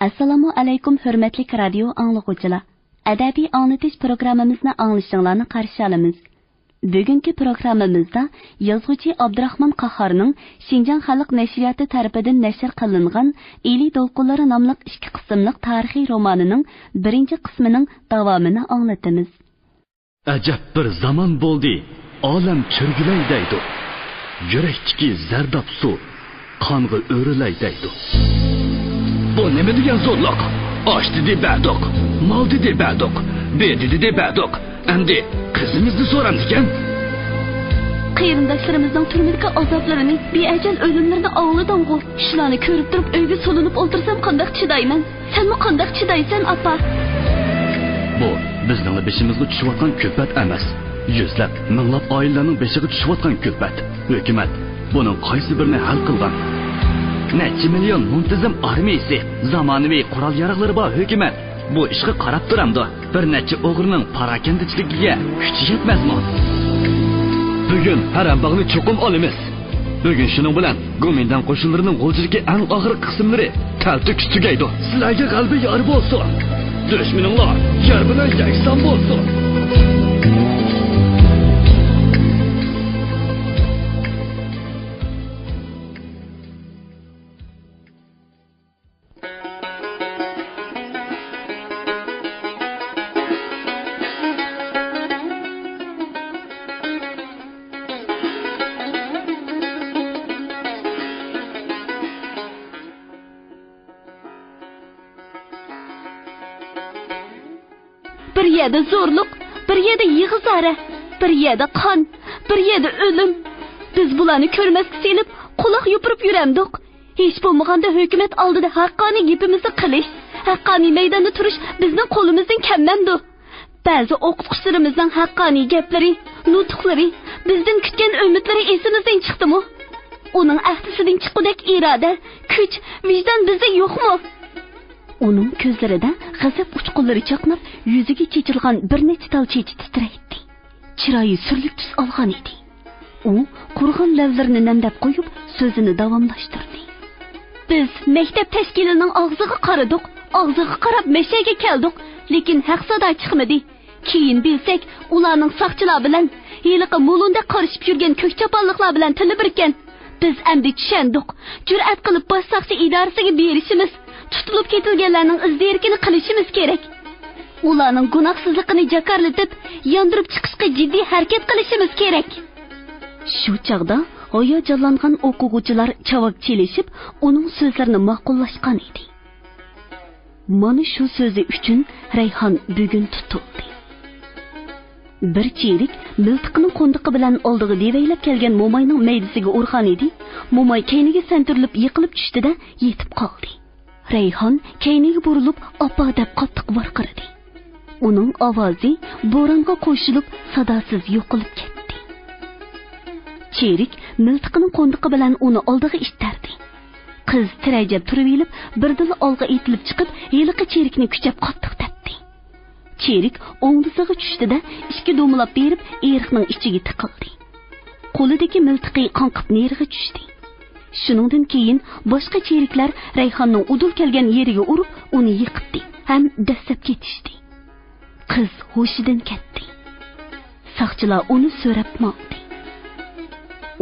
Assalomu alaykum hurmatli radio anglag'uvchilar. Adabiy anglatish programmamizni anglashinglarni qarshi olamiz. Bugungi programmamizda yozuvchi Abdurahmon Qahhorning Xinjiang xalq nashriyati tarafidan nashr qilingan Eli Dolqunlari nomli 2 qismliq tarixiy romanining 1 qismining davomini anglatamiz. Ajab bir zaman bo'ldi, olam chirgilay deydi. Yurakdagi zardab suv qonga o'rilay deydi. Bu nima degan zo'rliq? Osh dedi badok, mol dedi badok, berdi dedi badok. Endi qizimizni so'ramdikan. Qiyinlashlarimizning turmidagi azoblarini, beajal o'limlarini angladim-ku. Shularni ko'rib turib uyga solinib o'ltirsam qanday chidayman? Senmi qanday chidaysan, apa? Bu bizning beshimizga tushayotgan ko'pat emas. Yuzlab, minglab oilalarning beshiga tushayotgan ko'pat. Hukumat buning qaysi birini hal qilgan? Necha million muntazam armiyasi, zamonaviy qurol yarog'lari bor hukumat. Bu ishga qarab turamdi. Bir necha o'g'rining parakandichligiga kuchi yetmasmi? Bugun Harambog'ni cho'qim olamiz. Bugun shuning bilan Gomindan qo'shinlarining g'o'jiligi eng og'ir qismlari taltik tugaydi. Sizlarga qalbi yor bo'lsin. Dushmaninglar yer bilan yakson bo'lsin. Bir yerda zo'rliq, bir yerda yig'izara, bir yerda qon, bir yerda o'lim. Biz bularni ko'rmasga selib, quloq yopirib yuramdik. Hech bo'lmaganda hukumat oldida haqqoniy gapimizni qilish, haqqoniy maydonda turish bizning qo'limizdan kelmamdi. Ba'zi o'qituvchilarimizning haqqoniy gaplari, nutqlari, bizdan kutgan umidlari esimizdan chiqdimi? Uning ahdisidan chiqqudek iroda, kuch, vijdon bizda yo'qmi? Uning ko'zlarida g'azab uchqunlari chaqnab, yuziga chechilgan bir necha tal chechi titraydi. Chiroyi surlik tus olgan edi. U qurg'in lavlarini namdab qo'yib, so'zini davomlashtirdi. Biz maktab tashkilining og'ziga qaradik, og'ziga qarab meshaga keldik, lekin haq sado chiqmadi. Keyin bilsak, ularning soqchilar bilan, yiliqi mulunda qarishib yurgan ko'kchaponliklar bilan tili birkan. Biz endi tushundik. Jur'at qilib bosh soqchi idorasiga berishimiz, tutilib ketilganlarning izdirkini qilishimiz kerak. Ularning gunohsizligini jakarlatib, yondirib chiqishga jiddiy harakat qilishimiz kerak. Shu chaqda hayajonlangan o'quvchilar javob chelishib, uning so'zlarini ma'qullashgan edi. Mana shu so'zi uchun Rayhon bugun tutildi. Bir cherik miltiqning qo'ndiqi bilan oldiga devaylab kelgan mo'mayning maydisiga urgan edi. Mo'may keyniga santirilib yiqilib tushdida yetib qoldi. Rayhon keyniga burilib "Appa" deb qattiq varqiradi. Uning ovozi bo'ronga qo'shilib sadosiz yo'qolib ketdi. Cherik miltiqining qo'ndiqi bilan uni oldiga ittardi. Qiz tirajab turib elib, birdil olg'a etilib chiqib, yiliqi cherikni kuchab qattiq tepdi. Cherik o'ngdisiga tushdida ikki do'mlab berib, eriqning ichiga tiqildi. Qo'lidagi miltiqi qonqib neriga tushdi. Shuningdan keyin boshqa cheriklar Rayhonning udul kelgan yeriga urib, uni yiqitdi ham dastlab ketishdi. Qiz hushidan ketdi. Soqchilar uni so'rab moldi.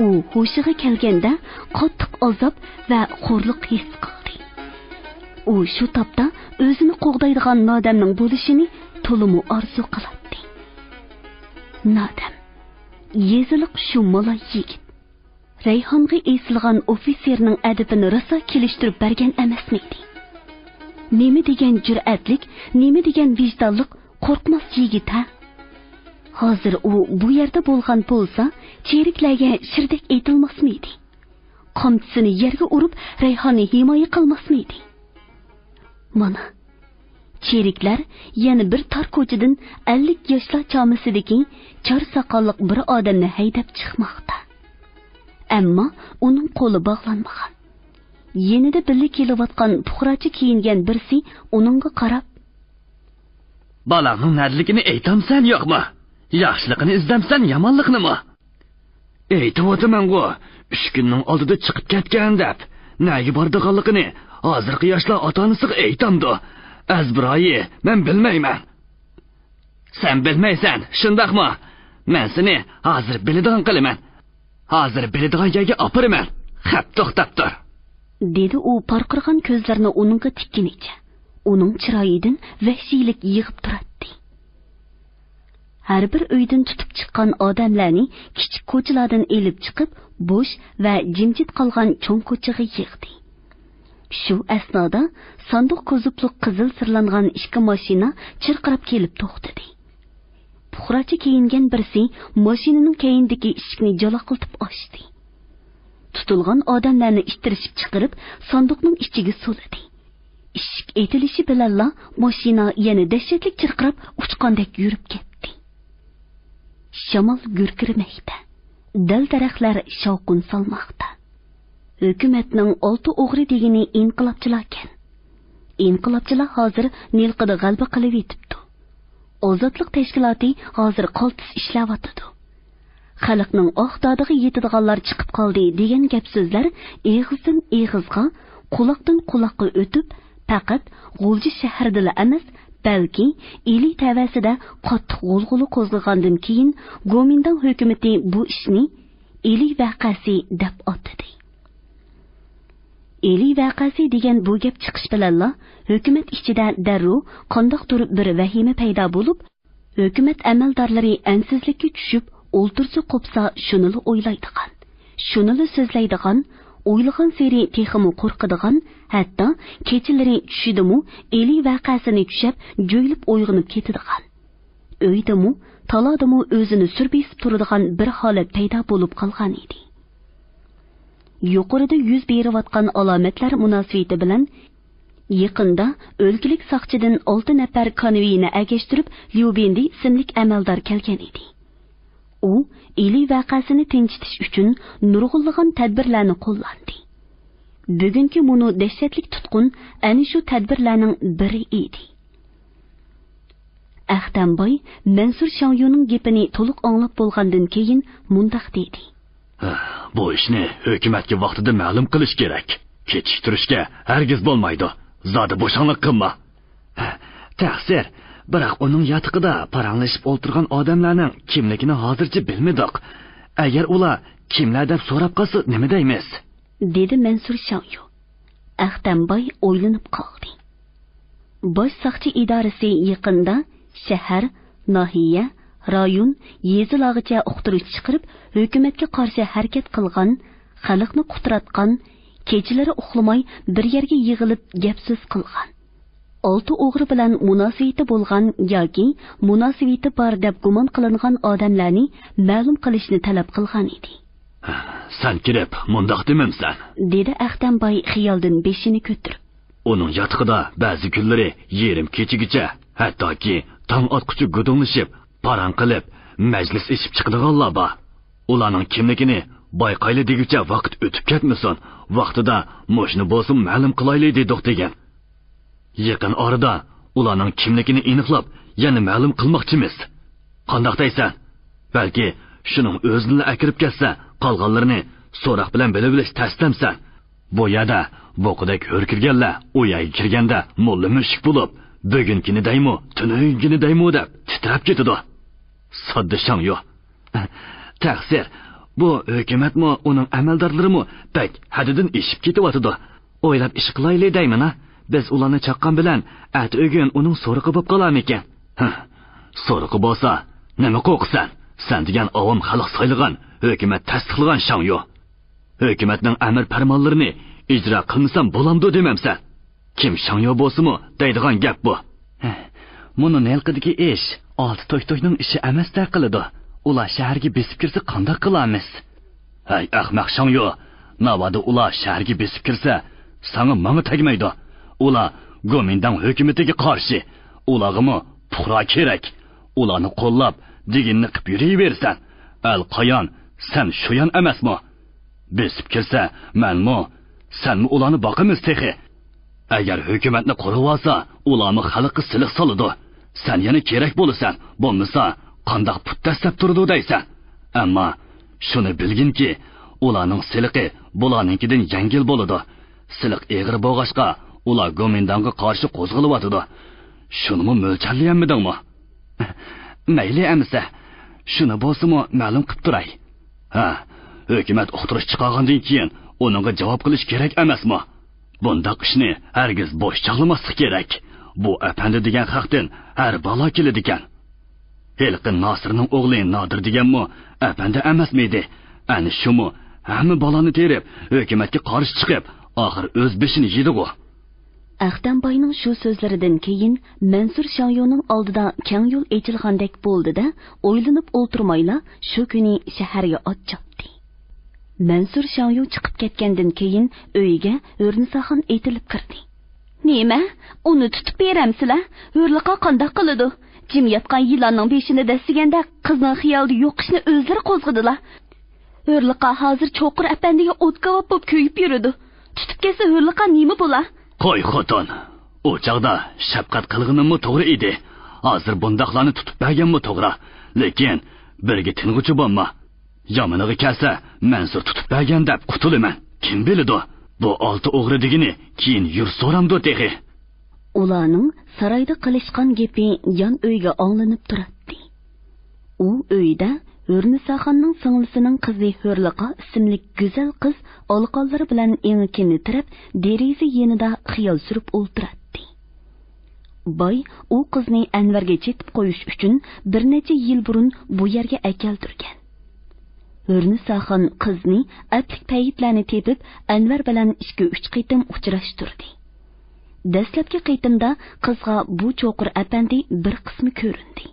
U hushiga kelganda qattiq azob va xo'rliq his qildi. U shu topda o'zini qo'g'daydigan nodamning bo'lishini to'liq orzu qiladi. Nodam yeziliq shu malay yigit Rayhonga esilgan ofitserning adibini rosa kelishtirib bergan emasmidi? Nima degan jur'atlik, nima degan vijdonlik, qo'rqmas yigit ha? Hozir u bu yerda bo'lgan bo'lsa, cheriklarga shirdak aytilmasmidi? Qamchisini yerga urib, Rayhonni himoya qilmasmidi? Mana cheriklar yana bir tor ko'chadan 50 yoshlar chomisidagi chor soqolliq bir odamni haydab chiqmoqda. Ammo uning qo'li bog'lanmagan. Yenida birga kelayotgan puxrachi kiyingan birsi uningga qarab, "Balangning nadligini aytamsan yo'qmi? Yaxshiligini izdamsan yomonliknimi?" "Aytib o'taman-ku, 3 kunning oldida chiqib ketgan deb, nega bordiganligini hozirgi yoshlar ota-onasiga aytamdi. Azbiroyi, men bilmayman. Sen bilmaysan, shundaqmi? Men seni hozir biladigan qilaman. Hozir biladigan joyga opiraman. Xap to'xtab tur. Dedi u parqirgan ko'zlarini uningga tikkinicha. Uning chiroyidan vahshiylik yig'ib turadi. Har bir uydan tutib chiqqan odamlarni kichik ko'chalardan elib chiqib, bo'sh va jimjit qolgan cho'ng ko'chaga yig'di. Shu asnoda sandiq ko'zublik qizil sirlangan ikki mashina chirqirab kelib to'xtadi. Puxracha kiyingan birisi mashinaning keyindagi eshikni jaloqiltib ochdi. Tutilgan odamlarni ittirishib chiqarib, sandiqning ichiga soladi. Eshik etilishi bilanla mashina yana dahshatli chirqirab uchqandek yurib ketdi. Shamol gurkirmoqda. Dal daraxtlar shovqin solmoqda. Hukumatning olti o'g'ri degani inqilobchilar ekan. Inqilobchilar hozir Nilqida g'alaba qilib yetibdi. Ozodlik tashkiloti hozir qaltis ishlayotdi. Xalqning oqdodiga yetadiganlar chiqib qoldi degan gap so'zlar eg'izdan eg'izga, quloqdan quloqqa o'tib, faqat G'ulji shahrida emas, balki Ili tavasida qattiq g'ulg'uli qo'zg'agandan keyin Gomindan hukumatı bu ishni Ili vaqasi deb atadi. Ili vaqasi degan bu gap chiqish bilanla hukumat ichida darrov qandoqdir bir vahima paydo bo'lib, hukumat amaldorlari ansizlikka tushib, o'ltirsa qopsa shuni o'ylaydigan, shuni so'zlaydigan, o'ylagan seri texmi qo'rqadigan, hatto kechalari tushidimu Eli vaqasini tushib, jo'ylib uyg'onib ketadigan. Uydimu, talodimu o'zini surbesib turadigan bir holat paydo bo'lib qolgan edi. Yuqorida yuz berayotgan alomatlar munosabati bilan yaqinda o'lkilik soqchidan 6 nafar konvoyni agashtirib, Lyubendi ismli amaldor kelgan edi. U Eli vaqasini tinchitish uchun nurg'unlagan tadbirlarni qo'llandi. Bugungi munu dahshatlik tutqun ana shu tadbirlarning biri edi. Ahtamboy Mansur Shonyoning gapini to'liq anglab bo'lgandan keyin mundaq dedi. Bu ishni hukumatga vaqtida ma'lum qilish kerak. Kechiktirishga hargiz bo'lmaydi. Zodi bo'shonlik qilma. Taqsir, biroq uning yotiqida paranglashib o'tirgan odamlarning kimligini hozircha bilmadik. Agar ular kimlar deb so'rab qolsa, nima deymiz? Dedi Mansur Shonyo. Ahtamboy o'ylanib qoldi. Bosh soqchi idorasi yaqinda shahar, nahiya, rayon, yezilog'icha uqtirish chiqarib, hukumatga qarshi harakat qilgan, xalqni qutratgan, kechalari uxlamay bir yerga yig'ilib gap so'z qilgan. 6 o'g'ri bilan munosabati bo'lgan yoki munosabati bor deb gumon qilingan odamlarni ma'lum qilishni talab qilgan edi. Sen kirib, mundoq demamsan, dedi Ahtamboy xiyoldan beshini ko'tirib. Uning yotiqida ba'zi kunlari yerim kechigacha, hattoki tong otquchi gudunglashib, paran qilib, majlis ichib chiqadiganlar bor. Ularning kimligini bayqayli deguncha vaqt o'tib ketmasin, vaqtida moshni bo'lsin ma'lum qilaylik dedik degan. Yaqin orada ularning kimligini aniqlab, yana ma'lum qilmoqchimiz. Qandoq deysan? Balki shuning o'zini akirib ketsa, qolganlarini so'roq bilan bilib bilish taslamsan. Bu yerda bo'qidek hurkirganlar uyaga kirganda mulla mushuk bo'lib, bugunkini daymo, tunugini daymo deb titrab ketadi. Sodda Shonyo. Taqsir, bu hukumatmi, uning amaldorlarimi pek hadidan eshib ketyapti. O'ylab ish qilaylik deyman-a? Biz ularni chaqqan bilan at o'gin uning so'riqi bo'lib qolarmikan? So'riqi bo'lsa, nima qo'rqsan? Sen degan avom xalq saylagan, hukumat tasdiqlagan Shonyo. Hukumatning amr farmonlarini ijro qilmasam bo'lamdi demamsan. Kim Shonyo bo'lsa-mu deydigan gap bu. Buni Nilqidagi ish, olti to'yto'yning ishi emasda qiladi. Ular shaharga besib kirsa qanday qilamiz? Hay ahmoq Shonyo, navada ular shaharga besib kirsa, sana menga tegmaydi. Ular Gomindan hukumatiga qarshi. Ularga puxra kerak. Ularni qo'llab, deginni qilib yuraversan. Al Qoyon, sen shu yon emasmi? Besib kirsa, menmi, senmi ularni boqamiz texi. Agar hukumatni qo'rib olsa, ularni xalqqa siliq soladi. Sen yana kerak bo'lasan, bo'lmasa qandoq put tashlab turdi deysan. Ammo shuni bilginki, ularning siliqi bularninkidan yengil bo'ladi. siliq egri bo'g'ashqa ular Gomindonga qarshi qo'zg'alyotidi. Shuni mo'ljallayapmidingmi? Mayli amsa, shuni bo'lsa-mu ma'lum qilib turay. Ha, hukumat uqtirish chiqargandan keyin uningga javob qilish kerak emasmi? Bundaq ishni hargiz bo'sh chaqlamaslik kerak. Bu apandi degan haqdan har balo keladi ekan. Elqin Nosirning o'g'li Nodir deganmi apandi emasmidi? Ani shumi hamma baloni terib, hukumatga qarshi chiqib, oxir o'z beshini yedi-ku. Aqtamboyning shu so'zlaridan keyin Mansur Shangyoning oldida keng yo'l ochilgandek bo'ldi-da, o'ylanib o'ltirmayla shu kuni shaharga ot chopdi. Mansur Shangyo chiqib ketgandan keyin uyiga O'rnisaxon etilib kirdi. "Nima? Uni tutib beramsizlar? O'rliqa qanday qiladi? Jim yotgan yilonning beshini dastiganda qizning xiyolida yo'qishni o'zlari qo'zg'adilar. O'rliqa hozir Cho'qir apandiga o't qavab bo'lib ko'yib yuradi. Tutib kelsa O'rliqa nima bo'lar?" Qo'y xotin, u chaqda shafqat qilganimmi to'g'ri edi. Hozir bundaqlarni tutib berganmi to'g'ri. Lekin birga ting'uchi bo'lma. Yomoniga kelsa, Mansur tutib bergan deb qutulaman. Kim biladi? Bu olti o'g'ri degini keyin yur so'ramdi teg'i. Ularning saroyda qilishgan gapi yon uyga anglanib turadi. U uyda O'rnisaxonning singlisining qizi Hurliqa ismli go'zal qiz olqonlari bilan engikini tirab, deraza yonida xiyol surib o'ltiradi. Boy u qizni Anvarga chetib qo'yish uchun bir necha yil burun bu yerga akeltirgan. O'rnisaxon qizni atlik payitlarni tepib, Anvar bilan 2-3 qitim uchrashtirdi. Dastlabki qitimda qizga bu Cho'qir apandi bir qismi ko'rindi.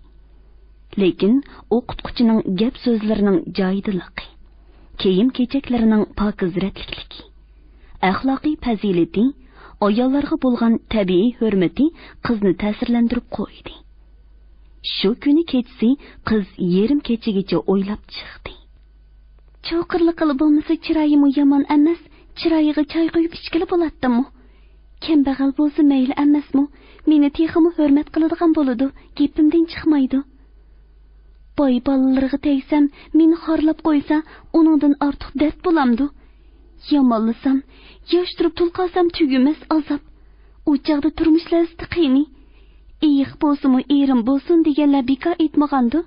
Lekin o'qituvchining gap so'zlarining joyidaligi, kiyim-kechaklarining pokizratlikligi, axloqiy fazilati, ayollarga bo'lgan tabiiy hurmati qizni ta'sirlantirib qo'ydi. Shu kuni kechasi qiz yarim kechagacha o'ylab chiqdi. Cho'qirlik qilib bo'lmasa chiroyim yomon emas, chiroyiga choy quyib ichkili bo'ladimi? Kambag'al bo'lsa mayli emasmi? Meni texmi hurmat qiladigan bo'ladi, gapimdan chiqmaydi. Boy bolalarga tegsam, meni xorlab qo'ysa, uningdan ortiq dard bo'lamdi. Yomonlasam, yosh turib tulqasam tugumas azob. U chaqda turmush lazzati qiyin. Iyiq bo'lsin-mu, erim bo'lsin deganlar bekor aytmagandi.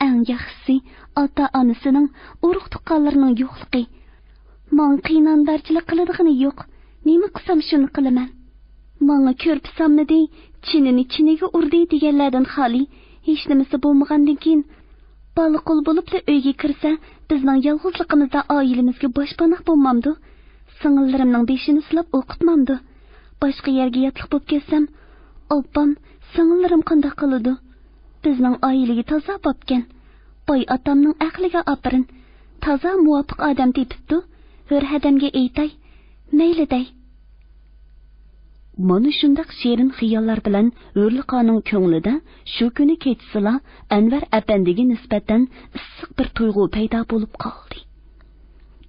Eng yaxshisi ota-onasining urug' tuqqanlarining yo'qligi. Men qiynondarchilik qiladigan yo'q. Nima qilsam shuni qilaman. Menga ko'rpisammidi, chinini chiniga urdi deganlardan xoli. Hech nimasi bo'lmagandan keyin baliqul bo'libla uyga kirsa, bizning yolg'izligimizda oilamizga boshpanoq bo'lmamdi. Singillarimning beshini silab o'qitmamdi. Boshqa yerga yotliq bo'lib kelsam, opam, singillarim qanday qiladi? Bizning oilaga toza bo'pkan. Boy otamning aqliga opirin. Toza muvofiq odam tepibdi. Hur hadamga aytay, mayliday. Mana shundaq shirin xiyollar bilan O'rliqaning ko'nglida shu kuni kechsila Anvar apandiga nisbatan issiq bir tuyg'u paydo bo'lib qoldi.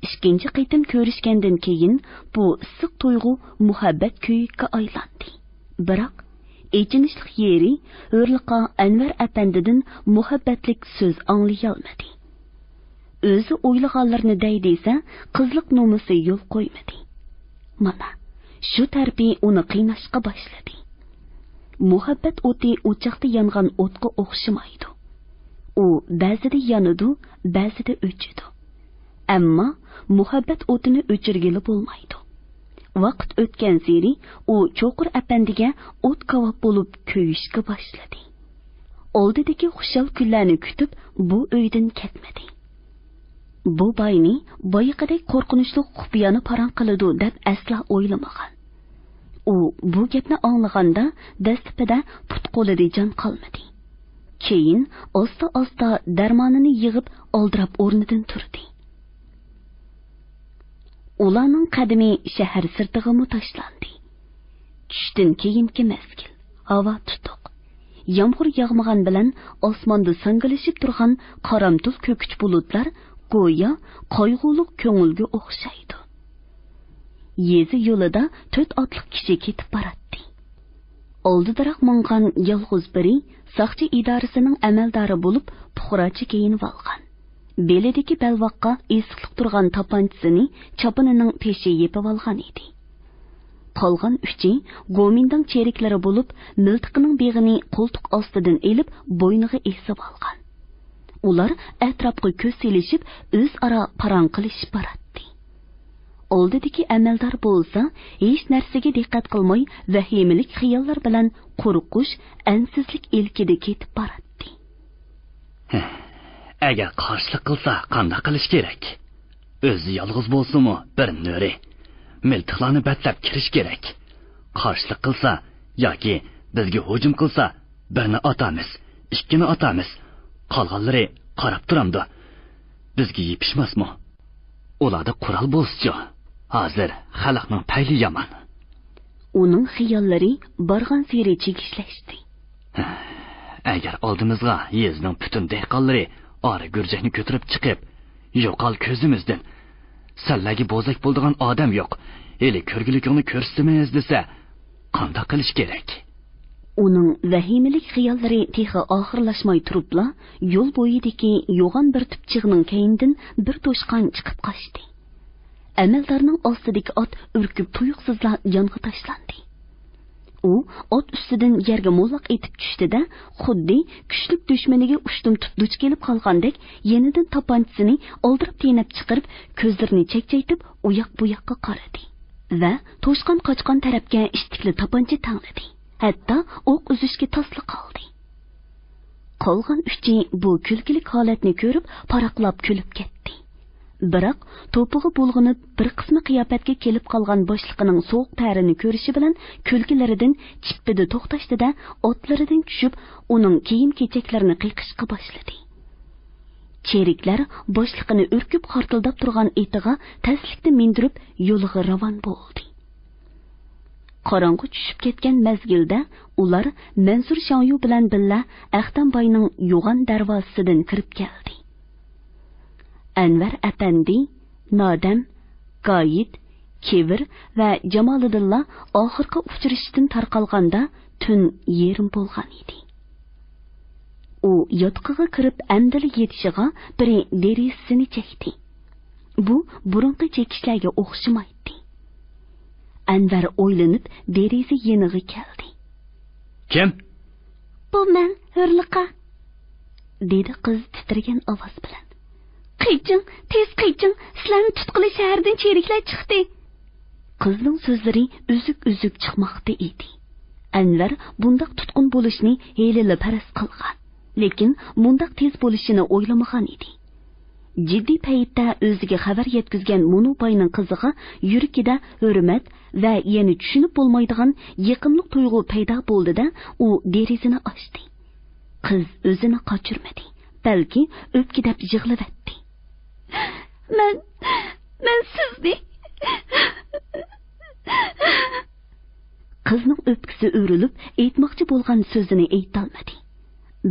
Ikkinchi qitim ko'rishgandan keyin bu issiq tuyg'u muhabbat kuyiga aylandi. Biroq echinishlik yeri O'rliqa Anvar apandidan muhabbatlik so'z anglay olmadi. O'zi o'ylaganlarini deydesa, qizlik nomusi yo'l qo'ymadi. Mana shu tarbiy uni qiynashga boshladi. Muhabbat o'ti o'choqda yongan o'tga o'xshamaydi. U ba'zida yonadi, ba'zida o'chidi. Ammo muhabbat o'tini o'chirgili bo'lmaydi. Vaqt o'tgan sari u Cho'qir apandiga o't qavob bo'lib ko'yishga boshladi. Oldidagi xushal kunlarni kutib bu uydan ketmadi. Bu boyni boyiqidek qo'rqinchli xufiyani parang qiladi deb asla o'ylamagan. U bu gapni anglaganda dastipida put qo'lida jon qolmadi. Keyin osta-osta darmonini yig'ib oldirab o'rnidan turdi. Ularning qadami shahar sirtiga tashlandi. Tushdan keyingi mezgil, havo tutuq. Yomg'ir yog'magan bilan osmonda sangilishib turgan qaramtul ko'kich bulutlar go'yo qayg'uliq ko'ngilga o'xshaydi. Yezi yo'lida 4 otliq kishi ketib boradi. Oldidaroq mongan yolg'iz biri soqchi idorasining amaldori bo'lib, puxrachi kiyinib olgan. Belidagi balvoqqa esiqliq turgan tapanchisini chopinining peshi yepib olgan edi. Qolgan uchi Gomindan cheriklari bo'lib, miltiqining beg'ini qo'ltiq ostidan elib, bo'yniga esib olgan. Ular atrofga ko'z selishib, o'zaro parang qilishib boradi. Oldidagi amaldor bo'lsa, hech narsaga diqqat qilmay, vahimalik xiyollar bilan qo'rqish, ansizlik ilkida ketib boradi. Agar qarshilik qilsa, qanday qilish kerak? O'zi yolg'iz bo'lsa-mu, bir nuri miltiqlarni batlab kirish kerak. Qarshilik qilsa yoki bizga hujum qilsa, birini otamiz, ikkini otamiz. Qolganlari qarab turamdi. Bizga yepishmasmi? Ularda qurol bo'lsa-chi. Hozir xalqning payli yomon. Uning xiyollari borgan seri chekishlashdi. Agar oldimizga yezning butun dehqonlari ora gurjakni ko'tarib chiqib, yo'qol ko'zimizdan. Sallagi bozak bo'ldigan odam yo'q. Eli ko'rgilikni ko'rsatmaymiz desa, qanday qilish kerak? Uning vahimalik xiyollari tehi oxirlashmay turibla, yo'l bo'yidagi yo'g'on bir tupchig'ning keyindan bir to'shqon chiqib qochdi. Amaldorning ostidagi ot urkib tuyuqsizla jonga tashlandi. U ot ustidan yerga mo'laq etib tushdi-da, xuddi kuchli dushmaniga ushtum tutduch kelib qolgandek, yenidan topanchisini oldirib tenab chiqarib, ko'zlarini chekchaytib, u yoq bu yoqqa qaradi va to'shqon qochgan tarafga ishtikli topancha tangladi. Hatto o'q uzishga tasli qoldi. Qolgan uchi bu kulkilik holatni ko'rib, paraqlab kulib ketdi. Biroq to'pig'i bulg'inib, bir qismi qiyofatga kelib qolgan boshliqining sovuq ta'rini ko'rishi bilan kulkilaridan chippida to'xtashdi-da, otlaridan tushib, uning kiyim-kechaklarini qiqishga boshladi. Cheriklar boshliqini urkib qortildab turgan etiga taslikda mindirib, yo'liga ravon bo'ldi. Qorong'i tushib ketgan mezgilda ular Mansur Shonyu bilan billa Ahtamboyning yo'g'on darvozasidan kirib keldi. Anvar apandi, Nodam, Qoyid, Kevir va Jamoliddinlar oxirgi uchrashishdan tarqalganda tun yerim bo'lgan edi. U yotqiga kirib amdili yetishiga biri derisini chekdi. Bu burunqi chekishlarga o'xshamaydi. Anvar o'ylanib derizi yeniga keldi. Kim? Bu men, Hurliqa, dedi qiz titragan ovoz bilan. Qiching, tez qiching, sizlarni tutqili shahardan cheriklar chiqdi. Qizning so'zlari uzuk-uzuk chiqmoqda edi. Anvar bundaq tutqun bo'lishni helili paras qilgan, lekin bundaq tez bo'lishini o'ylamagan edi. Jiddiy paytda o'ziga xabar yetkazgan Munubayning qiziga yuragida hurmat va yana tushunib bo'lmaydigan yaqinlik tuyg'u paydo bo'ldi-da, u derizini ochdi. Qiz o'zini qochirmadi, balki o'pkidab yig'lavatdi. Men sizni. Qizning o'pkisi o'rilib, aytmoqchi bo'lgan so'zini aytolmadi.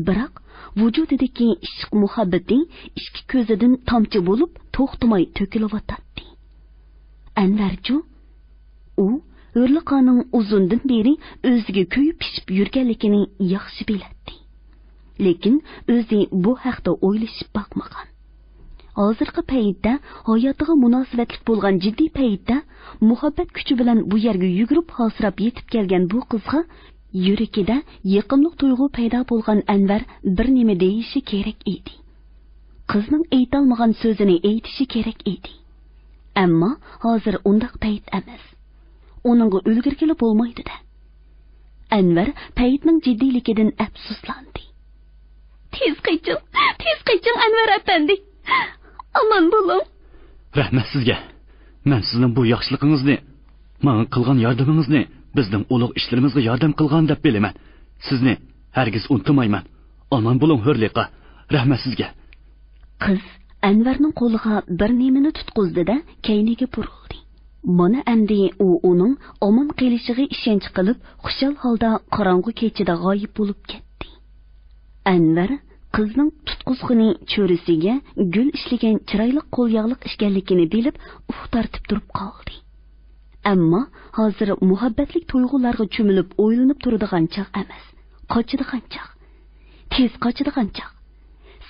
Biroq vujudidagi ishq muhabbating ikki ko'zidan tomchi bo'lib, to'xtamay to'kilayotdi. Anvarju, u Hurliqaning uzundan beri o'ziga ko'yib pishib yurganligini yaxshi biladi. Lekin o'zi bu haqda o'ylashib boqmagan. Hozirgi paytda hayotiga munosabatli bo'lgan jiddiy paytda muhabbat kuchi bilan bu yerga yugurib hosirab yetib kelgan bu qizga yuragida yaqinlik tuyg'u paydo bo'lgan Anvar bir nima deyishi kerak edi. Qizning aytolmagan so'zini aytishi kerak edi. Ammo hozir undaq payt emas. Uningga ulgurgili bo'lmaydi-da. Anvar paytning jiddiyligidan afsuslandi. Tez qiching Anvar apandi. Aman bo'ling. Rahmat sizga. Men sizning bu yaxshiligingizni, menga qilgan yordamingizni, bizning ulug' ishlarimizga yordam qilgan deb bilaman. Sizni hargiz unutmayman. Aman bo'ling Hurliqa. Rahmat sizga. Qiz Anvarning qo'liga bir nimani tutqizdi-da, kayniga burildi. Mana endi u uning omon qilishiga ishonch qilib, xushal holda qorong'u kechida g'oyib bo'lib ketdi. Anvar qizning tutqizg'ini cho'risiga gul ishlagan chiroyli qo'lyog'liq ishganligini bilib, tortib turib qoldi. Ammo hozir muhabbatlik tuyg'ularga cho'milib o'ylanib turadigan chaq emas, qochadigan chaq. Tez qochadigan chaq.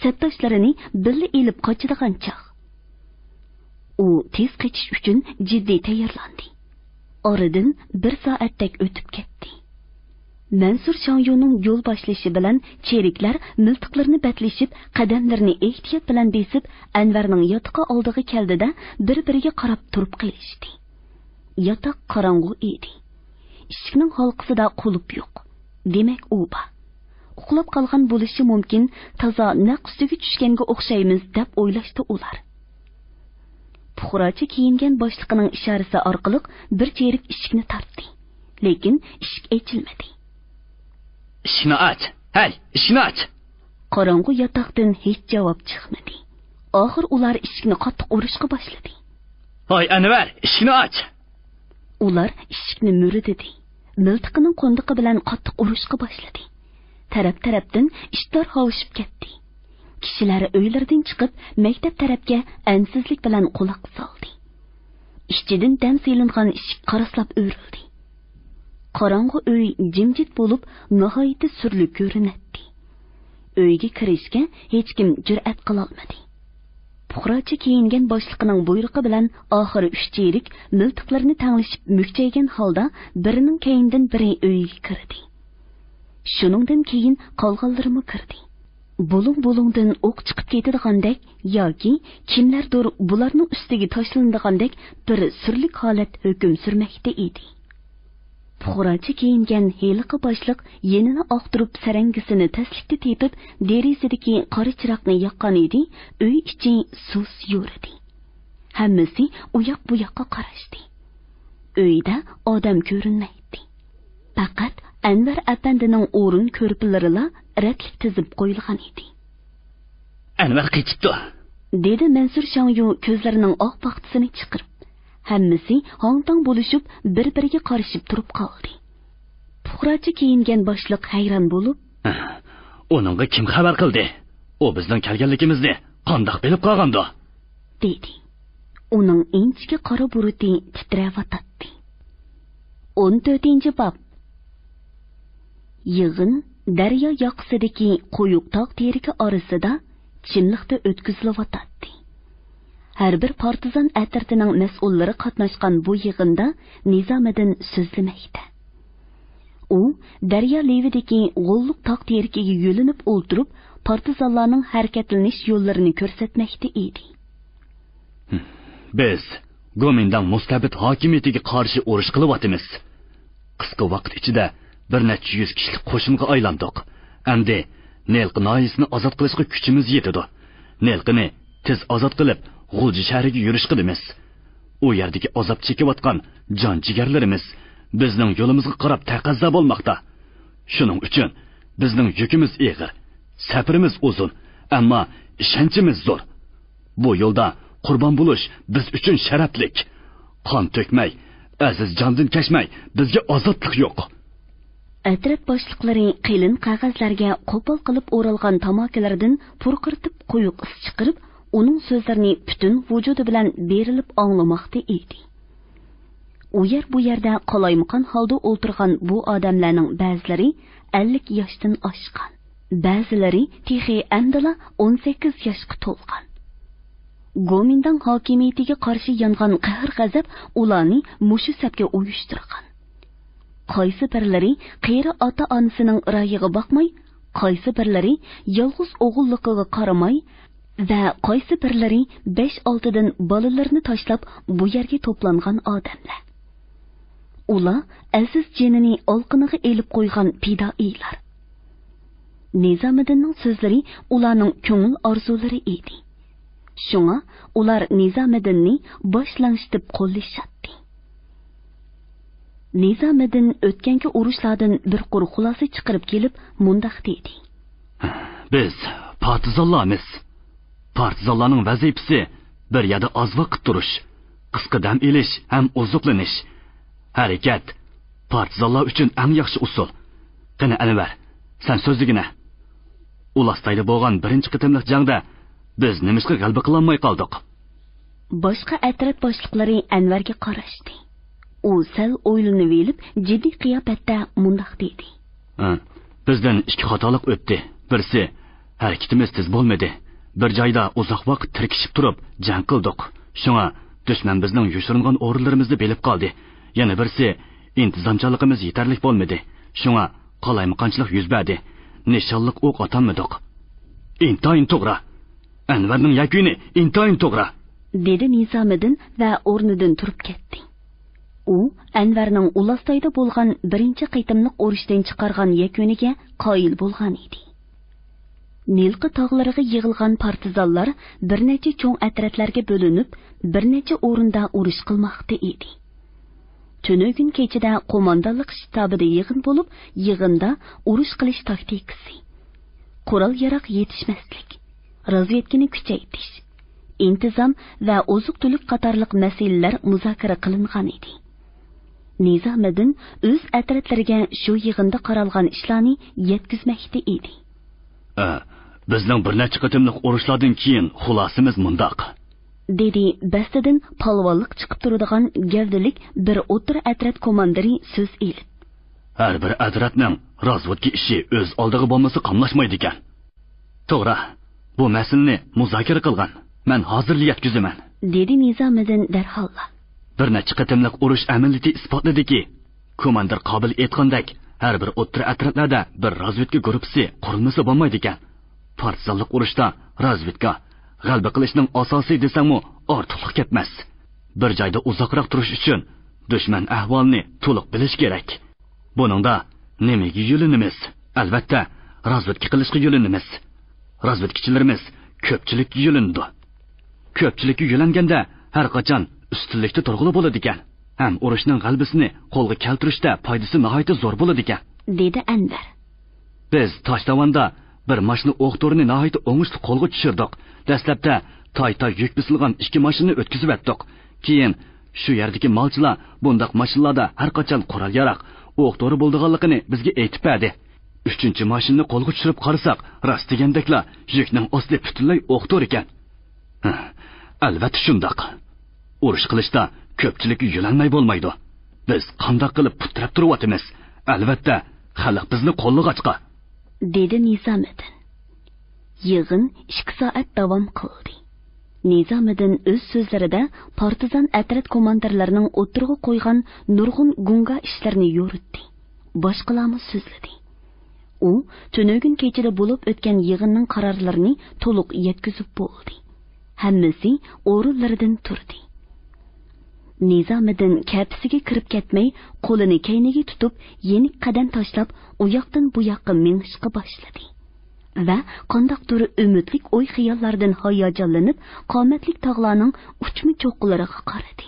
Satdoshlarini birga elib qochadigan chaq. U tez qochish uchun jiddiy tayyorlandi. Oradan bir soatdek o'tib ketdi. Mansur Shangyuning yo'l boshlashi bilan cheriklar miltiqlarini batlashib, qadamlarini ehtiyot bilan besib, Anvarning yotiqi oldiga keldida bir-biriga qarab turib qolishdi. Yotoq qorong'u edi. Eshikning halqasida qulf yo'q. Demak, u bor. Uxlab qolgan bo'lishi mumkin, toza naq ustiga tushganga o'xshaymiz deb o'ylashdi ular. Puxrochi kiyingan boshliqning ishorasi orqali bir cherik eshikni tortdi, lekin eshik ochilmadi. Ishni och, hey, ishni och. Qorong'u yotoqdan hech javob chiqmadi. Oxir ular eshikni qattiq urishga boshladi. Hoy Anvar, ishni och. Ular eshikni murididi. Miltiqining qo'ndiqi bilan qattiq urishga boshladi. Taraf-tarafdan ishlar hovishib ketdi. Kishilar uylardan chiqib, maktab tarafga ansizlik bilan quloq soldi. Ishchidan dam selingan eshik qaraslab o'rildi. Qorong'u uy jimjit bo'lib, nihoyatda surli ko'rinadi. Uyga kirishga hech kim jur'at qila olmadi. Puxrochi kiyingan boshliqning buyrug'i bilan oxiri 3 cherik miltiqlarini tanglashib mukchaygan holda birining keyindan biri uyga kirdi. Shuningdan keyin qolganlarimi kirdi. Bulung-bulungdan o'q chiqib ketadigandek yoki kimlardir bularning ustiga tashlandigandek bir surlik holat hukm surmoqda edi. Puxrochi kiyingan heliqi boshliq yenini oqtirib sarangisini taslikda tepib, derazadagi qora chiroqni yoqqan edi. Uy ichi sus yurdi. Hammasi u yoq bu yoqqa qarashdi. Uyda odam ko'rinmaydi. Faqat Anvar apandining o'rin ko'rpillarila ratlik tizib qo'yilgan edi. Anvar ketibdi, dedi Mansur Shangyu ko'zlarining oq paxtasini chiqirib. Hammasi hong-tong bo'lishib, bir-biriga qarashib turib qoldi. Puxrochi kiyingan boshliq hayron bo'lib, "Uningga kim xabar qildi? U bizning kelganligimizni qandoq bilib qolgandi?" dedi. Uning inchki qora buruti titrayotdi. 14-bob. Yig'in daryo yoqasidagi qo'yuq tog' terigi orasida chimliqda o'tkazilyotdi. Har bir partizan atirtining mas'ullari qatnashgan bu yig'inda Nizomiddin so'zlamoqda. U daryo levidagi g'olliq tog' terigiga yo'linib o'ltirib, partizanlarning harakatlanish yo'llarini ko'rsatmoqda edi. Biz Gomindan mustabid hokimiyatiga qarshi urush qilyapmiz. Qisqa vaqt ichida bir necha yuz kishilik qo'shinga aylandik. Endi Nelqi noyisini ozod qilishga kuchimiz yetadi. Nelqini tez ozod qilib, G'ulji shahriga yurish qilamiz. U yerdagi azob chekayotgan jon jigarlarimiz bizning yo'limizga qarab taqazza bo'lmoqda. Shuning uchun bizning yukimiz og'ir, safarimiz uzun, ammo ishonchimiz zo'r. Bu yo'lda qurbon bo'lish biz uchun sharaflik. Qon to'kmay, aziz jondan kechmay bizga ozodlik yo'q. Atraf boshliqlari qilin qog'ozlarga qo'pol qilib o'ralgan tomokalardan purqirtib quyuq is chiqarib, uning so'zlarini butun vujudi bilan berilib anglamoqda edi. U yer bu yerda qolaymaqon holda o'tirgan bu odamlarning ba'zilari 50 yoshdan oshgan, ba'zilari texi andala 18 yoshga to'lgan. Gomindan hokimiyatiga qarshi yongan qahr-g'azab ularni mushu sapga uyushtirgan. Qaysi birlari qeri ota-onasining rayiga boqmay, qaysi birlari yolg'iz o'g'illigiga qaramay va qaysi birlari 5-6 dan bolalarni tashlab bu yerga to'plangan odamlar. Ular aziz jinini olqiniga elib qo'ygan fidoilar. Nizomiddinning so'zlari ularning ko'ngil orzulari edi. Shunga ular Nizomiddinni boshlang'itib qo'llashatdi. Nizomiddin o'tgangi urushlardan bir qur xulosa chiqarib kelib, mundaq dedi. Biz partizanlarmiz. Partizanlarning vazifasi bir yerda oz vaqt turish, qisqa dam olish ham ozuqlanish. Harakat partizanlar uchun eng yaxshi usul. Qani Anvar, sen so'zligina. Ulastayda bo'lgan birinchi qitimliq jangda biz nimishqa g'alaba qilolmay qoldik. Boshqa atraf boshliqlari Anvarga qarashdi. U sal o'ylanib elib, jiddiy qiyofatda mundaq dedi. Bizdan ikki xatolik o'tdi. Birisi, harakatimiz tez bo'lmadi. Bir joyda uzoq vaqt tirkishib turib, jang qildik. Shunga dushman bizning yushiringan o'rinlarimizni bilib qoldi. Yana birisi, intizomchiligimiz yetarli bo'lmadi. Shunga qalaymiqanchilik yuz berdi. Nishonliq o'q atanmadik. Intayin to'g'ri. Anvarning yakuni intayin to'g'ri. Dedi Nizomiddin va o'rnidan turib ketdi. U Anvarning Ulostoyda bo'lgan birinchi qitimliq urushdan chiqargan yakuniga qoyil bo'lgan edi. Nilqi tog'lariga yig'ilgan partizanlar bir necha cho'ng atratlarga bo'linib, bir necha o'rinda urush qilmoqda edi. Tunugin kechida qo'mondonlik shtabida yig'in bo'lib, yig'inda urush qilish taktikasi, qurol yaroq yetishmaslik, razvedkani kuchaytirish, intizom va oziq-tulik qatorliq masalalar muzokara qilingan edi. Nizomiddin o'z atratlariga shu yig'inda qaralgan ishlarni yetkazmoqda edi. Bizning bir necha qitimliq urushlardan keyin xulosamiz mundoq, dedi bastadan polvonlik chiqib turadigan gavdalik bir o'tir atrat komandiri so'z elib. Har bir atratning razvedka ishi o'z oldiga bo'lmasa qamlashmaydi ekan. To'g'ri, bu masalani muzokara qilgan. Men hozir yetkazaman, dedi Nizomiddin darhol. Bir necha qitimliq urush amaliyoti isbotladiki, komandir qobil aytgandek, har bir o'tir atratlarda bir razvedka guruhi qurilmasi bo'lmaydi ekan. Partizanlik urushda razvedka g'alaba qilishning asosiy desammi ortiqlik ketmas. Bir joyda uzoqroq turish uchun dushman ahvolini to'liq bilish kerak. Buningda nimaga yo'linimiz? Albatta, razvedka qilishga yo'linimiz. Razvedkachilarimiz ko'pchilikka yo'lindi. Ko'pchilikka yo'langanda har qachon ustunlikda turg'ili bo'ladi ekan. Ham urushning g'alabasini qo'lga keltirishda foydasi nihoyatda zo'r bo'ladi ekan, dedi Anvar. Biz Toshtamonda bir mashina o'q-to'rini nihoyatda o'ngishli qo'lga tushirdik. Dastlabda toy yuk bisilgan 2 mashinani o'tkazib etdik. Keyin shu yerdagi malchilar bundaq mashinalarda har qachon qurol yaroq o'q-to'ri bo'lganligini bizga aytib berdi. 3-mashinani qo'lga tushirib qarasak, rost degandeklar yukning osti butunlay o'q-to'r ekan. Albatta shundoq. Urush qilishda ko'pchilik yo'lanmay bo'lmaydi. Biz qanday qilib putrab turyapmiz? Albatta, xalq bizni qo'llag'achqa, dedi Nizomiddin. Yig'in 2 soat davom qildi. Nizomiddin o'z so'zlarida partizan atrat komandirlarining o'tirg'i qo'ygan nurg'un gunga ishlarini yo'ritdi. Boshqalarni so'zladi. U tunugin kechida bo'lib o'tgan yig'inning qarorlarini to'liq yetkazib bo'ldi. Hammasi o'rinlaridan turdi. Nizomiddin kapsiga kirib ketmay, qo'lini kayniga tutib, yenik qadam tashlab, u yoqdan bu yoqqa mengishga boshladi. Va qandoqdir umidlik o'y-xiyollardan hayajonlanib, qomatli tog'larning uchma cho'qqilariga qaradi.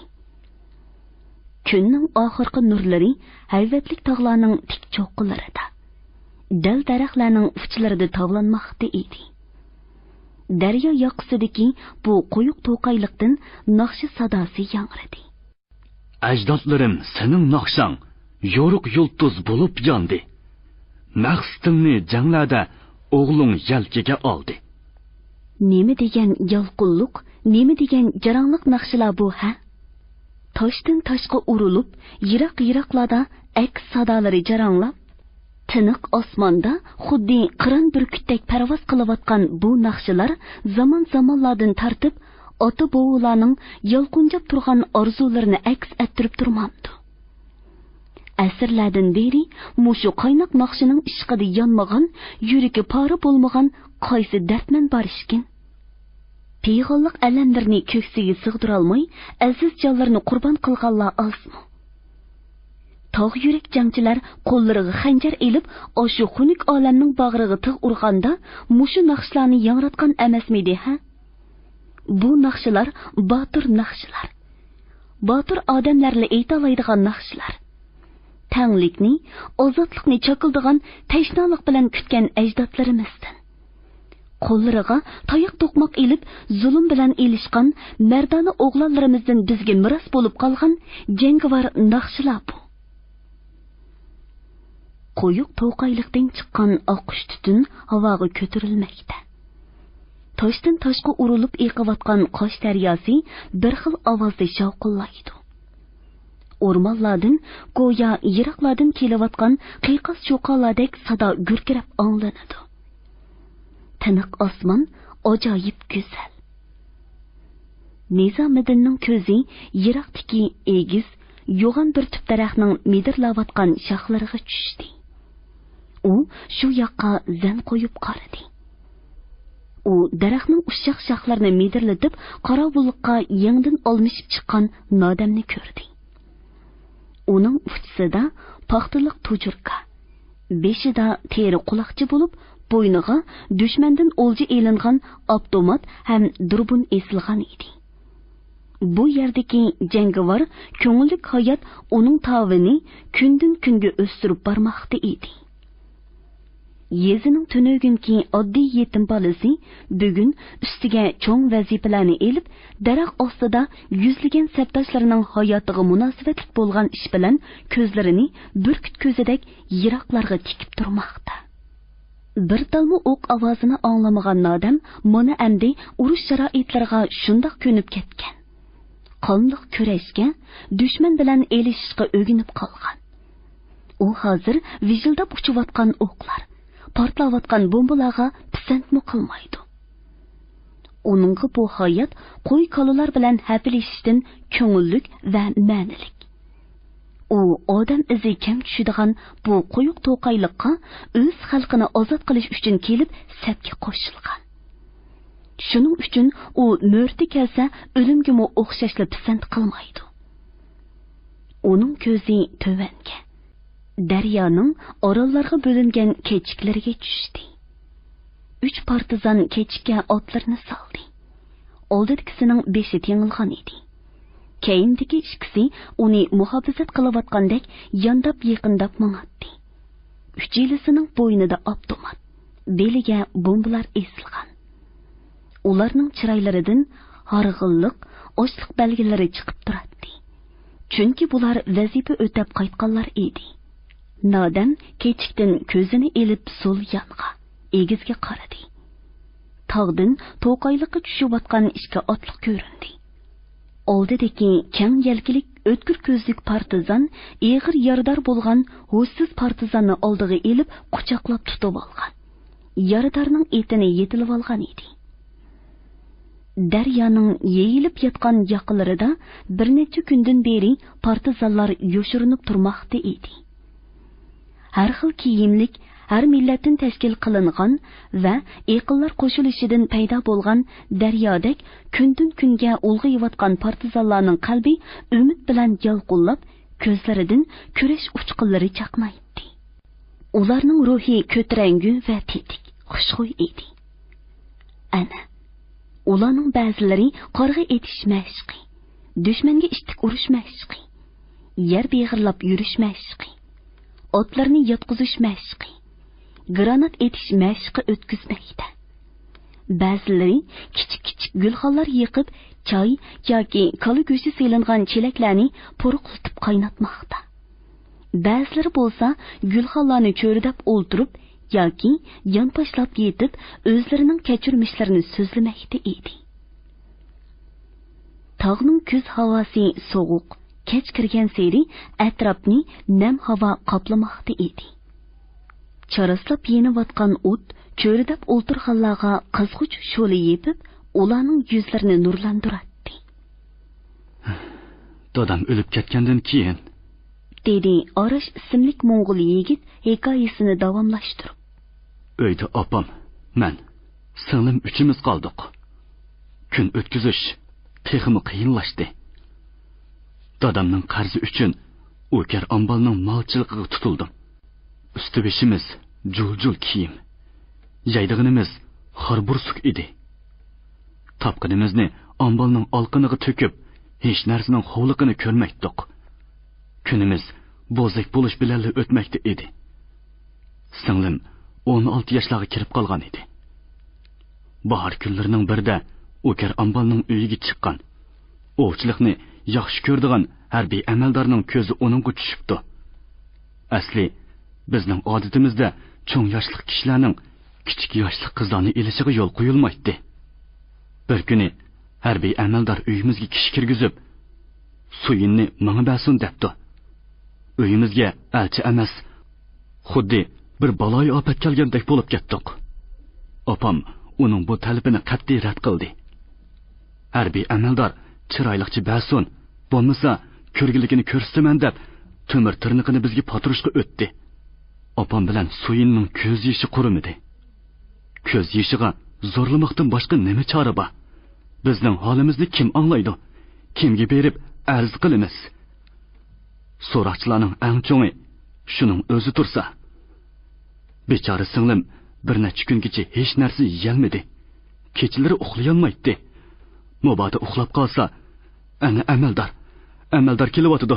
Kunning oxirgi nurlari hayvatli tog'larning tik cho'qqilarida, dal daraxtlarning uchlarida tavlanmoqda edi. Daryo yoqisidagi bu qo'yuq to'qayliqdan naqshi sadosi yangradi. Ajdodlarim sening naqshang yo'riq yulduz bo'lib yondi. Maqsadimni janglarda o'g'ling yelkaga oldi. Nima degan yolqinlik, nima degan jarangliq naqshilar bu, ha? Toshdan toshga urilib, yiroq-yiroqlarda aks sadolari jaranglab, tiniq osmonda xuddi qirin burkutdek parvoz qilayotgan bu naqshilar zamon-zamonlardan tartib ota bovularning yolqinjab turgan orzularini aks ettirib turmamdi. Asrlardan beri mushu qaynoq naqshining ishqida yonmagan, yuragi pora bo'lmagan qaysi dardman bor ishkin. Piyg'onliq alamlarni ko'ksiga sig'dira olmay, aziz jonlarni qurbon qilganlar ozmi? Tog' yurak jangchilar qo'llariga xanjar elib, oshu xunuk olamning bag'riga tig' urganda, mushu naqshlarni yangratgan emasmidi, ha? Bu naqshlar botir naqshlar. Botir odamlarga aytalaydigan naqshlar. Tanglikni, ozodlikni chaqildigan tashnalik bilan kutgan ajdodlarimizdan. Qo'llariga tayoq to'qmoq elib, zulm bilan elishgan mardona o'g'lonlarimizdan bizga miros bo'lib qolgan jangovar naqshlar bu. Qo'yuq to'qayliqdan chiqqan oqish tutun havoga ko'tarilmoqda. Toshdan toshga urilib eqiyotgan qosh daryosi bir xil ovozda shovqillaydi. O'rmonlardan, go'yo yiroqlardan kelayotgan qiyoqas cho'qonlardek sado gurkirab anglanadi. Tiniq osmon ajoyib go'zal. Nizomiddinning ko'zi yiroqdagi egiz, yo'g'on bir tüp daraxtning midirlayotgan shoxlariga tushdi. U shu yoqqa zan qo'yib qaradi. U daraxtning ushshaq shoxlarini midirlatib, qorovullikqa yengdan olmishib chiqqan nodamni ko'rdi. Uning uchisida paxtaliq tujurka, beshida teri quloqchi bo'lib, bo'yniga dushmandan o'lja elingan avtomat ham durbun esilgan edi. Bu yerdagi jangovar ko'ngillik hayot uning tavini kundan kunga o'stirib bormoqda edi. Yezining tunugunki oddiy yetim bolasi bugun ustiga cho'ng vazifalarni elib, daraxt ostida yuzlagan sabdoshlarining hayotiga munosabatli bo'lgan ish bilan ko'zlarini burkut ko'zidek yiroqlarga tikib turmoqda. Bir talmo o'q ovozini anglamagan odam mana endi urush sharoitlariga shundoq ko'nib ketgan. Qonliq kurashga, dushman bilan elishishga o'ginib qolgan. U hozir vijildab uchayotgan o'qlar, portlayotgan bombalarga pisandmi qilmaydi. Uningga bu hayot qo'y qolalar bilan hapilishishdan ko'ngillik va ma'nilik. U odam izi kam tushadigan bu qo'yuq to'qayliqqa o'z xalqini ozod qilish uchun kelib safga qo'shilgan. Shuning uchun u mo'rti kelsa o'limga o'xshashla pisand qilmaydi. Uning ko'zi tövanga, daryoning orollarga bo'lingan kechiklariga tushdi. 3 partizan kechikka otlarni soldi. Oldidagisining beshi tengilgan edi. Keyindagi ikkisi uni muhofazat qilayotgandek yondab yaqindab mang'atdi. Uchilisining bo'ynida avtomat, beliga bombalar esilgan. Ularning chiroylaridan harg'illik, ochliq belgilari chiqib turadi. Chunki bular vazifa o'tab qaytganlar edi. Nodam kechikdan ko'zini elib so'l yonga, egizga qaradi. Tog'dan to'qayliqqa tushayotgan ishga otliq ko'rindi. Oldidagi keng yelkilik o'tkir ko'zlik partizan eg'ir yarador bo'lgan ho'siz partizanni oldiga elib quchoqlab tutib olgan. Yaradorning etini yetilib olgan edi. Daryoning yeyilib yotgan yoqlarida bir necha kundan beri partizanlar yoshirinib turmoqda edi. Har xil kiyimlik, har millatdan tashkil qilingan va eqillar qo'shilishidan paydo bo'lgan daryodek kundan kunga ulg'ayotgan partizanlarning qalbi umid bilan yalqinlab, ko'zlaridan kurash uchqunlari chaqnaydi. Ularning ruhi ko'tarangu va tetik, xushxuy edi. Ana, ularning ba'zilari qarg'a etish mashqi, dushmanga ishtik urush mashqi, yer beg'irlab yurish mashqi, otlarni yotqizish mashqi, granat etish mashqi o'tkazmoqda. Ba'zilari kichik gulxonlar yiqib, choy yoki kola go'shti selingan chelaklarni po'riqlatib qaynatmoqda. Ba'zilari bo'lsa gulxonlarni cho'ridab o'ltirib yoki yonpashlab yetib, o'zlarining kechirmishlarini so'zlamoqda edi. Tog'ning kuz havosi sovuq, kech kirgan seri atrofni nam havo qoplamoqda edi. Charaslab yeniyotgan o't cho'ridab o'ltirganlarga qizg'uch sho'la yepib, ularning yuzlarini nurlantiradi. Dadam o'lib ketgandan keyin, dedi Arash ismli mo'ng'ul yigit hikoyasini davomlashtirib. Uyda opam, men, singlim uchimiz qoldik. Kun o'tkazish texmi qiyinlashdi. Dadamning qarzi uchun O'kar ambalning molchiligiga tutildim. Üstü beşimiz jul kiyim. Yaydig'inimiz xor bursuk edi. Tapqinimizni ambalning olqiniga to'kib, hech narsaning hovliqini ko'rmaydik. Kunimiz bo'zak bo'lish bilan o'tmoqda edi. Singlim 16 yoshlarga kirib qolgan edi. Bahor kunlarining birida O'kar ambalning uyiga chiqqan. Ovchilikni yaxshi ko'rdigan harbiy amaldorning ko'zi uningga tushibdi. Asli bizning odatimizda cho'ng yoshli kishilarning kichik yoshli qizlarni elishiga yo'l qo'yilmaydi. Bir kuni harbiy amaldor uyimizga kishi kirgizib, suyinni menga bersin debdi. Uyimizga elchi emas, xuddi bir baloy ofat kelgandek bo'lib ketdik. Opam uning bu talabini qat'iy rad qildi. Harbiy amaldor chiroyliqchi bersin, bo'lmasa ko'rgiligini ko'rsataman deb temir tirniqini bizga patrushqa o'tdi. Opam bilan Soyinning ko'z yoshi qurimidi. Ko'z yoshiga zo'rlamoqdan boshqa nima chora bor? Bizning holimizni kim anglaydi? Kimga berib arz qilamiz? So'roqchilarning eng cho'ngi shuning o'zi tursa. Bechora singlim bir necha kungacha hech narsa yeyolmadi. Kechalari uxlay olmaydi. Mobodo uxlab qolsa, ana amaldor kelyotdi.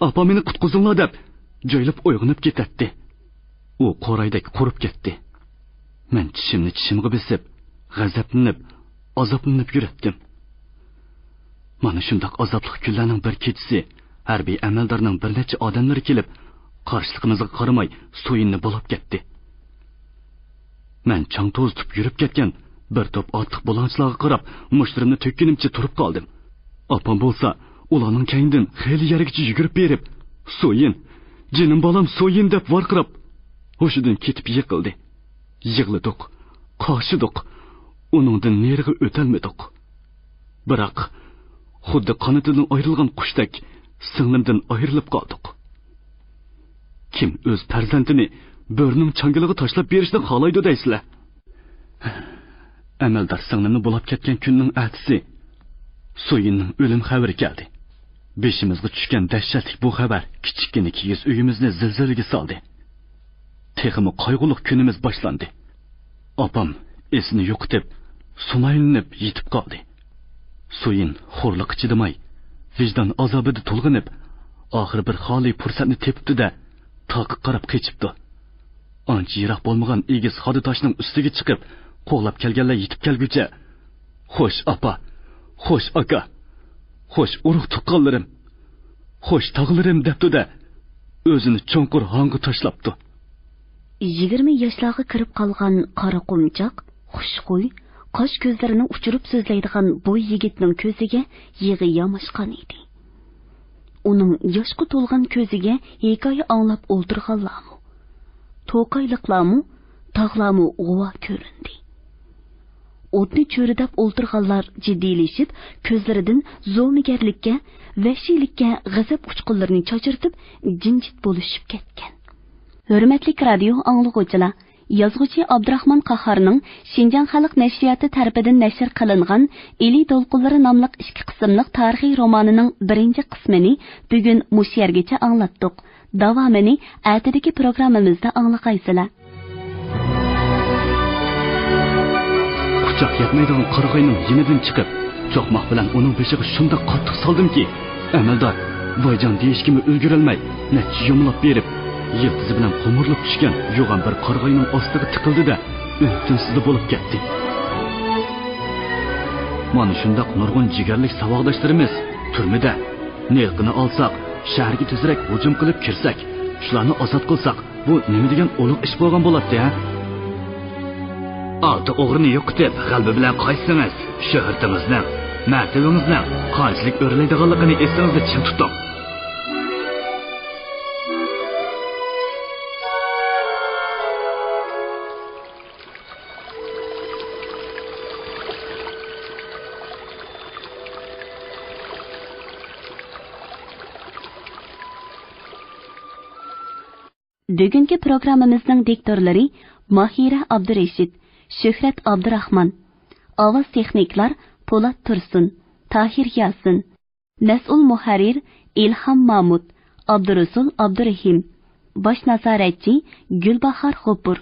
Apa meni qutqizinglar deb joylab uyg'onib ketdi. U qo'raydek qurib ketdi. Men tishimga besib, g'azablanib, azoblanib yuratdim. Mana shundoq azobli kunlarning bir kechasi harbiy amaldorning bir necha odamlari kelib, qarshiligimizga qaramay Soyinni bo'lib ketdi. Men chang to'zitib yurib ketgan bir to'p ortiq bo'lonchilarga qarab, mushtirimni to'kkinimcha turib qoldim. Opam bo'lsa, ularning kaynidan xeyli yergacha yugurib berib, "Soyin, jinim bolam Soyin" deb varqirab, hushidan ketib yiqildi. Yig'ladik, qoshidik, uningdan neriga o'tolmadik. Biroq xuddi qanotidan ayrilgan qushdek singlimdan ayrilib qoldik. Kim o'z farzandini bo'rning changiliga tashlab berishni xohlaydi deysizlar? Amaldor singlimni bo'lib ketgan kunning ertasi Soyinning o'lim xabari keldi. Beshimizga tushgan dahshatli bu xabar kichikgina kigiz uyimizni zilzilaga soldi. Texmi qayg'uli kunimiz boshlandi. Opam esini yo'qotib, sumaylinib yetib qoldi. Soyin xo'rliq chidamay, vijdon azobida to'lg'inib, oxir bir xoli fursatni tepdi-da, taqib qarab qechibdi. Ancha yiroq bo'lmagan egiz xodi toshning ustiga chiqib, qo'g'lab kelganlar yetib kelguncha, "Xo'sh opa, xo'sh aka, xo'sh urug' tuqqanlarim, xo'sh tog'larim" debdi-da, o'zini cho'nqur hangga tashlabdi. 20 yoshlarga kirib qolgan qora qo'mchoq, xushxuy, qosh ko'zlarini uchirib so'zlaydigan bu yigitning ko'ziga yig'i yamashgan edi. Uning yoshga to'lgan ko'ziga hikoya anglab o'ltirganlarmi, to'qayliqlarmi, tog'larmi g'uva ko'rindi. O'tni cho'ridab o'ltirganlar jiddiylashib, ko'zlaridan zo'migarlikka, vahshiylikka g'azab uchqunlarini cho'chirtib, jinjit bo'lishib ketgan. Hurmatli radio anglag'uvchilar, yozuvchi Abdurahmon Qahharning Shinjan xalq nashriyati tarafidan nashr qilingan Eli to'lqinlari nomli 2 qismliq tarixiy romanining 1 qismini bugun mush yergacha anglatdik. Davomini ertadagi programmamizda anglaqaysizlar. Quchoq yetmaydigan qarag'ayning yinidan chiqib, cho'qmoq bilan uning beshiga shunday qattiq soldimki, amaldor voyjon deyishkimi ulgurolmay, necha yumlab berib, yildizi bilan qo'mirilib tushgan yo'g'on bir qarag'ayning ostiga tiqildi-da, unsiz bo'lib ketdi. Mana shundoq nurg'un jigarlik savodashlarimiz turmida nelqini olsak, shaharga tezroq hujum qilib kirsak, shularni ozod qilsak, bu nima degan ulug' ish bo'lgan bo'ladi-ya? Olti o'g'rini yo'qotib, g'alba bilan qaytsangiz, shahartimizning, martabamizning qanchalik o'rlaydiganligini esingizda chin tuting. Bugungi programmamizning diktorlari Mahira Abdurashid, Shuhrat Abdurahmon, ovoz texniklar Po'lat Tursun, Tahir Yasin, mas'ul muharrir Ilhom Mahmud, Abdurasul Abdurahim, bosh nazoratchi Gulbahor G'upur.